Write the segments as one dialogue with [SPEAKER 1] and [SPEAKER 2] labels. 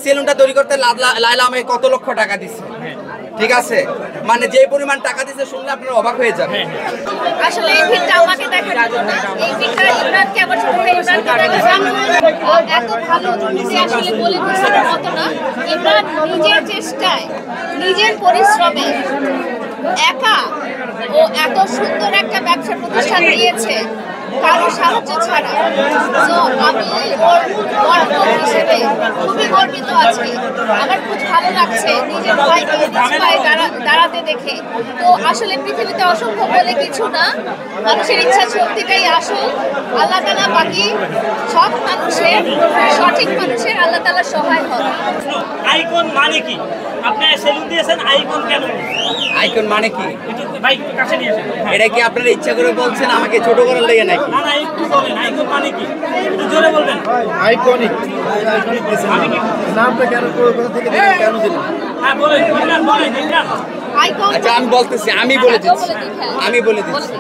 [SPEAKER 1] সেলুনটা তৈরি করতে লায়লা আমাকে কত লক্ষ টাকা দিচ্ছে, ঠিক আছে? মানে যে পরিমাণ টাকা দিচ্ছে শুনলে আপনারা অবাক হয়ে যাবেন।
[SPEAKER 2] আসলে এই ভিড়টা আমাকে দেখার জন্য না, এই ভিড়টা ইমরানকে আমার ছোট ভাই ইমরানকে দেখার জন্য। এত ভালো যে আসলে বলে বোঝানোর মতো না। ইমরান নিজের চেষ্টায়, নিজের পরিশ্রমে একা ও এত সুন্দর একটা ব্যবসা প্রতিষ্ঠান দিয়েছে কারো সাহায্য ছাড়া। তো আমি ওর বড় হিসেবে খুবই গর্বিত আছি। আমার খুব ভালো লাগছে নিজের ভাইকে পায়ে দাঁড়াতে দেখে। তো আসলে পৃথিবীতে অসম্ভব বলে কিছু না, মানুষের ইচ্ছা শক্তিটাই আসল। আল্লাহ তাআলা বাকি সব মানুষের, সঠিক মানুষের আল্লাহ তাআলা সহায় হন।
[SPEAKER 3] আইকন মানে কি? আপনি সেলুন দিয়েছেন, আইকন কেন?
[SPEAKER 1] আইকন মানে কি?
[SPEAKER 3] ভাই কাছে নিয়ে আসেন।
[SPEAKER 1] এটা কি আপনারা ইচ্ছা করে বলছেন আমাকে ছোট করার লেগে নাকি?
[SPEAKER 3] না না, একটু বলেন আইকন মানে কি, একটু জোরে বলবেন।
[SPEAKER 4] আইকনিক নামটা কেন, কোথা থেকে দিলেন, কেন দিলেন?
[SPEAKER 3] হ্যাঁ বলেন, বলেন ইমরান।
[SPEAKER 2] আইকন
[SPEAKER 1] আচ্ছা আমি বলতেছি, আমি বলে দিচ্ছি।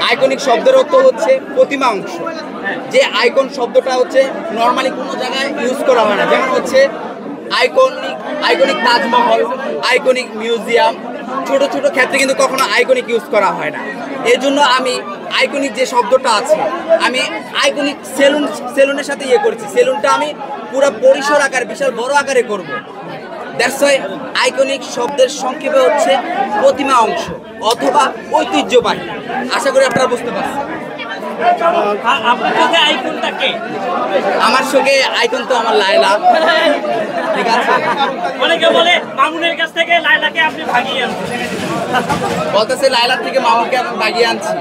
[SPEAKER 1] আইকনিক শব্দের অর্থ হচ্ছে প্রতিমা অংশ। যে আইকন শব্দটা হচ্ছে নর্মালি কোনো জায়গায় ইউজ করা হয় না, যেমন হচ্ছে আইকনিক তাজমহল, আইকনিক মিউজিয়াম, ছোট ছোট ক্ষেত্রে কিন্তু কখনো আইকনিক ইউজ করা হয় না। এই জন্য আমি আইকনিক যে শব্দটা আছে, আমি আইকনিক সেলুনের সাথে করেছি। সেলুনটা আমি পুরো পরিসর আকারে, বিশাল বড় আকারে করব। দ্যাটস ওয়াই আইকনিক শব্দের সংক্ষেপে হচ্ছে প্রতিমা অংশ অথবা ঐতিহ্যবাহী। আশা করি আপনারা বুঝতে পারছেন।
[SPEAKER 3] আপনার চোখে আইকনটা কে?
[SPEAKER 1] আমার চোখে আইকন তো আমার লায়লা, ঠিক আছে?
[SPEAKER 3] অনেকে বলে মামুনের কাছ থেকে লায়লাকে আপনি ভাগিয়ে আনছেন,
[SPEAKER 1] বলতেছে লায়লার থেকে মামুনকে আমি ভাগিয়ে আনছি।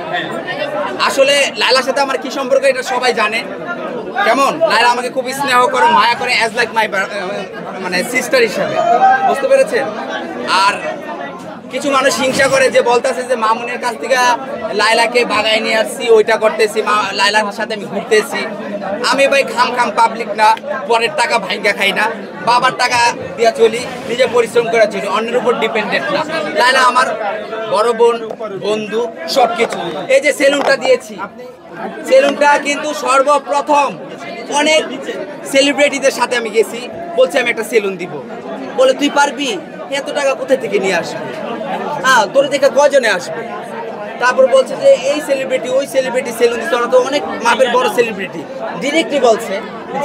[SPEAKER 1] আসলে লায়লার সাথে আমার কি সম্পর্ক এটা সবাই জানে। কেমন লায়লা আমাকে খুব স্নেহ করে, মায়া করে, অ্যাজ লাইক মাই মানে সিস্টার হিসাবে, বুঝতে পেরেছেন? আর কিছু মানুষ হিংসা করে যে বলতেছে যে মামুনের কাছ থেকে লায়লাকে বাগায় নিয়ে আসছি, ওইটা করতেছি, লায়লার সাথে আমি ঘুরতেছি। আমি ভাই খাম পাবলিক না, পরের টাকা ভাইঙ্গা খাই না, বাবার টাকা দিয়া চলি, নিজে পরিশ্রম করে চলি, অন্যের উপর ডিপেন্ডেন্ট না। লায়লা আমার বড় বোন, বন্ধু, সব কিছু। এই যে সেলুনটা দিয়েছি, সেলুনটা কিন্তু সর্বপ্রথম অনেক সেলিব্রিটিদের সাথে আমি গেছি, বলছি আমি একটা সেলুন দিব। বলে তুই পারবি? এত টাকা কোথা থেকে নিয়ে আসবে? হ্যাঁ, তোর দেখে কজনে আসবে? তারপর বলছে যে এই সেলিব্রিটি ওই সেলিব্রিটি সেলুন দিচ্ছে, ওরা তো অনেক মাপের বড় সেলিব্রিটি। ডিরেক্টলি বলছে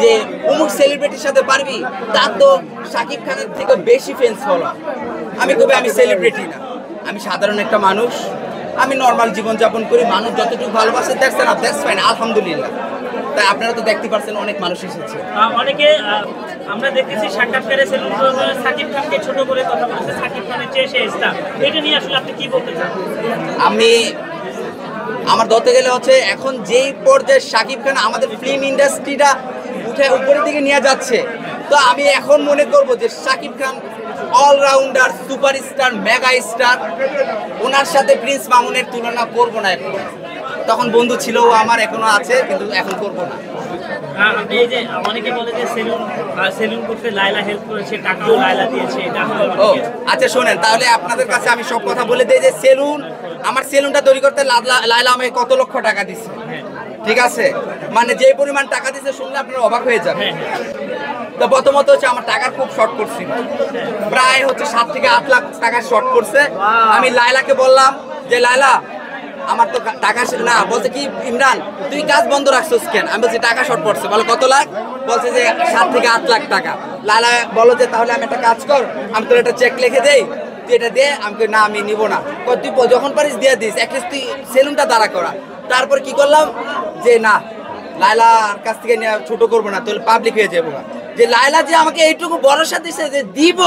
[SPEAKER 1] যে অমুক সেলিব্রিটির সাথে পারবি, তার তো শাকিব খানের থেকে বেশি ফ্যান্স ফলো। আমি কবে আমি সেলিব্রিটি না, আমি সাধারণ একটা মানুষ, আমি নর্মাল জীবনযাপন করি। মানুষ যতটুকু ভালোবাসে দ্যাটস ফাইন, আলহামদুলিল্লাহ। তাই আপনারা তো দেখতে পাচ্ছেন অনেক মানুষ এসেছে।
[SPEAKER 3] অনেকে আমরা দেখেছি সাক্ষাৎকারে সেলুন সাকিব খানকে ছোট করে কথা বলেছে, সাকিব খানের চেয়ে সে স্টার। এটা নিয়ে আসলে আপনি কি বলতে চান?
[SPEAKER 1] আমি আমার ধরতে গেলে হচ্ছে এখন যেই পর্যায়ে শাকিব খান আমাদের ফিল্ম ইন্ডাস্ট্রিটা উঠে উপরের দিকে নিয়ে যাচ্ছে, তো আমি এখন মনে করব যে Shakib Khan allrounder, superstar, mega star. ওনার সাথে প্রিন্স মামুনের তুলনা করব না এখন। তখন বন্ধু ছিল আমার, এখনো আছে, কিন্তু এখন করব না।
[SPEAKER 3] আপনি এই যে অনেকে বলে যে সেলুন করতে লায়লা হেল্প করেছে, টাকাও লায়লা দিয়েছে, এটা
[SPEAKER 1] ও আচ্ছা শোনেন, তাহলে আপনাদের কাছে আমি সব কথা বলে দিই যে আমার সেলুনটা তৈরি করতে লায়লা আমাকে কত লক্ষ টাকা দিচ্ছে, ঠিক আছে? মানে যে পরিমাণ টাকা দিচ্ছে শুনলে আপনারা অবাক হয়ে যাবেন। তো প্রথমত হচ্ছে আমার টাকার খুব শর্ট করছিল, প্রায় হচ্ছে 7 থেকে 8 লাখ টাকা শর্ট করছে। আমি লায়লাকে বললাম যে লায়লা আমার তো টাকা না, বলছে কি ইমরান তুই কাজ বন্ধ রাখছিস কেন? আমি বলছি টাকা শর্ট পড়ছে। বলে কত লাখ? বলছে যে 7 থেকে 8 লাখ টাকা। লায়লা বলো যে তাহলে আমি একটা কাজ কর, আমি তোর একটা চেক লিখে দেই, তুই এটা দে। আমি না, আমি নিব না। তুই যখন পারিস দিয়ে দিস, অ্যাটলিস্ট তুই সেলুনটা দাঁড়া করা। তারপর কি করলাম যে না, লায়লার কাছ থেকে ছোট করবো না, তাহলে পাবলিক হয়ে যাবো। যে লায়লা যে আমাকে এইটুকু ভরসা দিছে যে দিব,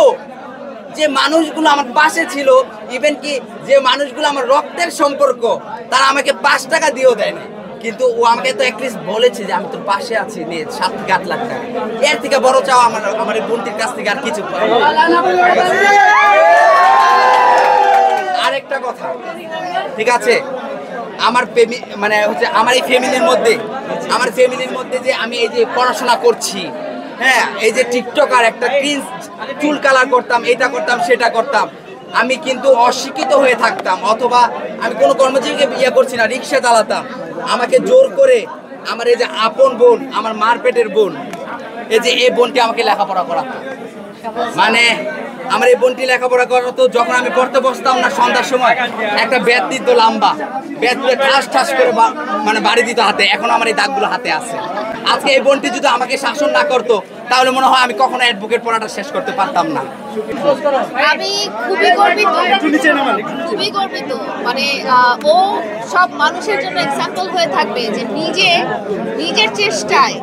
[SPEAKER 1] যে মানুষগুলো আমার পাশে ছিল, ইভেন কি যে মানুষগুলো আমার রক্তের সম্পর্ক, তারা আমাকে 5 টাকা দিয়েও দেয় না, কিন্তু ও আমাকে তো অ্যাটলিস্ট বলেছে যে আমি তোর পাশে আছি, নিয়ে 7 থেকে 8 লাখ টাকা। এর থেকে বড় চাও আমার এই বোনটির কাছ থেকে আর কিছু। আরেকটা কথা, ঠিক আছে, আমার মানে হচ্ছে আমার এই ফ্যামিলির মধ্যে যে আমি এই যে পড়াশোনা করছি, হ্যাঁ, এই যে টিকটকার একটা ক্রিঞ্জ চুল কালার করতাম, এটা করতাম সেটা করতাম, আমি কিন্তু অশিক্ষিত হয়ে থাকতাম, অথবা আমি কোনো কর্মজীবীকে করছি না, রিক্সা চালাতাম, আমাকে জোর করে আমার এই যে আপন বোন, আমার মার পেটের বোন, এই যে এই বোনটি আমাকে লেখাপড়া করাতো, মানে আমার এই বোনটি লেখাপড়া করাতো। যখন আমি পড়তে বসতাম না সন্ধ্যার সময়, একটা ব্যাট দিত লম্বা, ব্যাট দিয়ে ঠাস ঠাস করে মানে বাড়ি দিত হাতে। এখন আমার এই দাগগুলো হাতে আছে। আজকে এই বোনটি যদি আমাকে শাসন না করতো, তাহলে মনে হয় আমি কখনো অ্যাডভোকেট পড়াটা শেষ করতে পারতাম না।
[SPEAKER 2] আমি খুবই গর্বিত, খুবই গর্বিত। মানে ও সব মানুষের জন্য এক্সাম্পল হয়ে থাকবে যে নিজের চেষ্টায়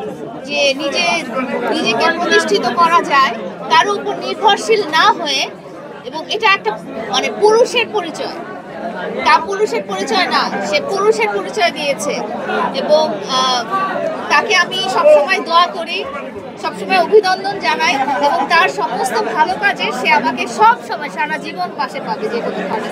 [SPEAKER 2] যে নিজেকে প্রতিষ্ঠিত করা যায়, তার উপর নির্ভরশীল না হয়ে। এবং এটা একটা মানে পুরুষের পরিচয়, তা পুরুষের পরিচয় না, সে পুরুষের পরিচয় দিয়েছে। এবং তাকে আমি সবসময় দোয়া করি, সবসময় অভিনন্দন জানাই, এবং তার সমস্ত ভালো কাজে সে আমাকে সব সময় সারা জীবন পাশে পাবে, যে কোনো ভালো